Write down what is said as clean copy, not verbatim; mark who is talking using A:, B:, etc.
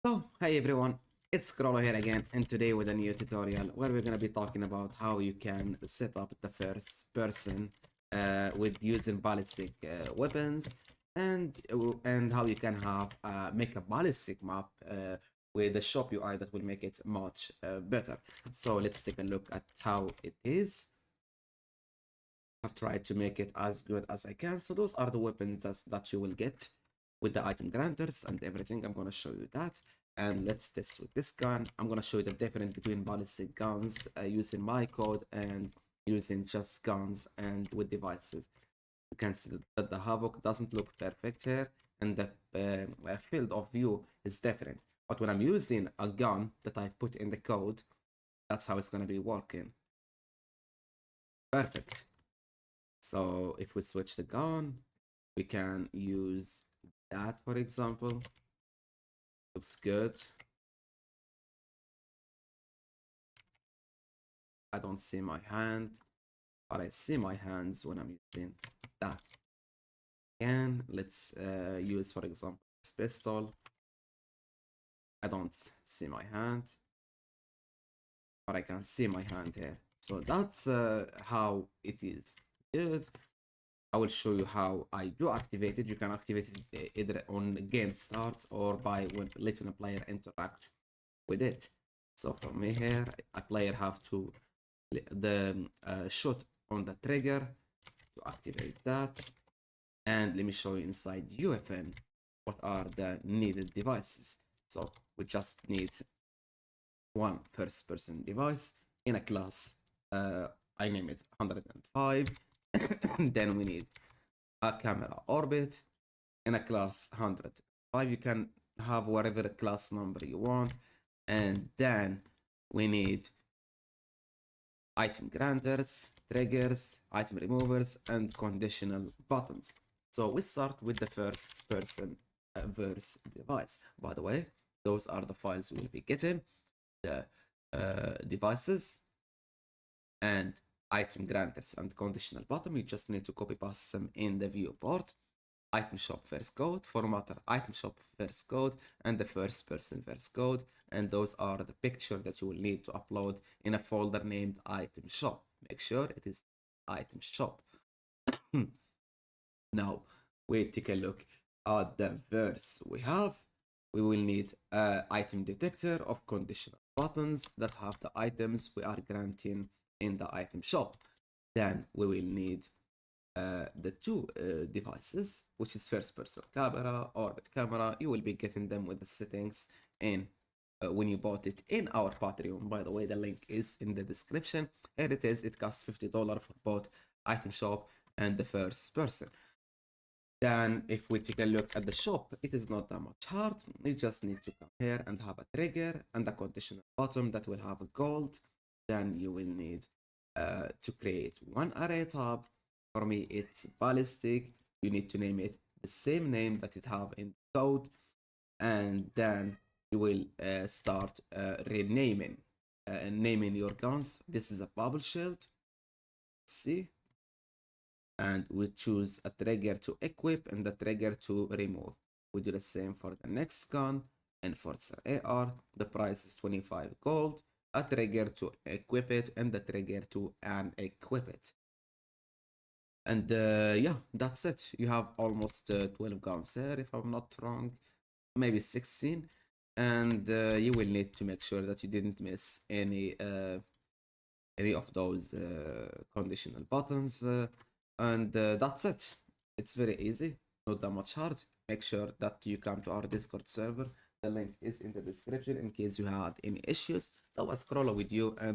A: So, hey everyone, it's Krolo here again, and today with a new tutorial where we're gonna be talking about how you can set up the first person with using ballistic weapons, and how you can have make a ballistic map with the shop UI that will make it much better. So let's take a look at how it is. I've tried to make it as good as I can. So those are the weapons that you will get with the item granters and everything. I'm going to show you that. And let's test with this gun. I'm going to show you the difference between ballistic guns using my code and using just guns and with devices. You can see that the Havoc doesn't look perfect here, and the field of view is different. But when I'm using a gun that I put in the code, that's how it's going to be working. Perfect. So if we switch the gun, we can use that, for example. Looks good. I don't see my hand, but I see my hands when I'm using that. Again, let's use, for example, this pistol. I don't see my hand, but I can see my hand here. So that's how it is. Good. I will show you how I do activate it. You can activate it either on game starts or by when letting a player interact with it. So for me here, a player have to the shot on the trigger to activate that. And let me show you inside UEFN what are the needed devices. So we just need one first person device in a class. I name it 105. Then we need a camera orbit in a class 105. You can have whatever class number you want. And then we need item granters, triggers, item removers, and conditional buttons. So we start with the first person verse device. By the way, those are the files we'll be getting, the devices and item granters and conditional button. You just need to copy paste them in the viewport. Item shop first code, formatter item shop first code, and the first person first code. And those are the picture that you will need to upload in a folder named item shop. Make sure it is item shop. Now we take a look at the verse we have. We will need item detector of conditional buttons that have the items we are granting in the item shop. Then we will need the two devices, which is first person camera, orbit camera. You will be getting them with the settings in when you bought it in our Patreon. By the way, the link is in the description. Here it is. It costs $50 for both item shop and the first person. Then if we take a look at the shop, it is not that much hard. You just need to come here and have a trigger and a conditional bottom that will have a gold. Then you will need to create one array tab. For me, it's ballistic. You need to name it the same name that it have in code. And then you will start renaming naming your guns. This is a bubble shield. See? And we choose a trigger to equip and the trigger to remove. We do the same for the next gun, and for AR, the price is 25 gold, a trigger to equip it, and the trigger to unequip it. And yeah, that's it. You have almost 12 guns here, if I'm not wrong, maybe 16. And you will need to make sure that you didn't miss any of those conditional buttons. And that's it. It's very easy, not that much hard. Make sure that you come to our Discord server. The link is in the description in case you had any issues. That was Crawler with you, and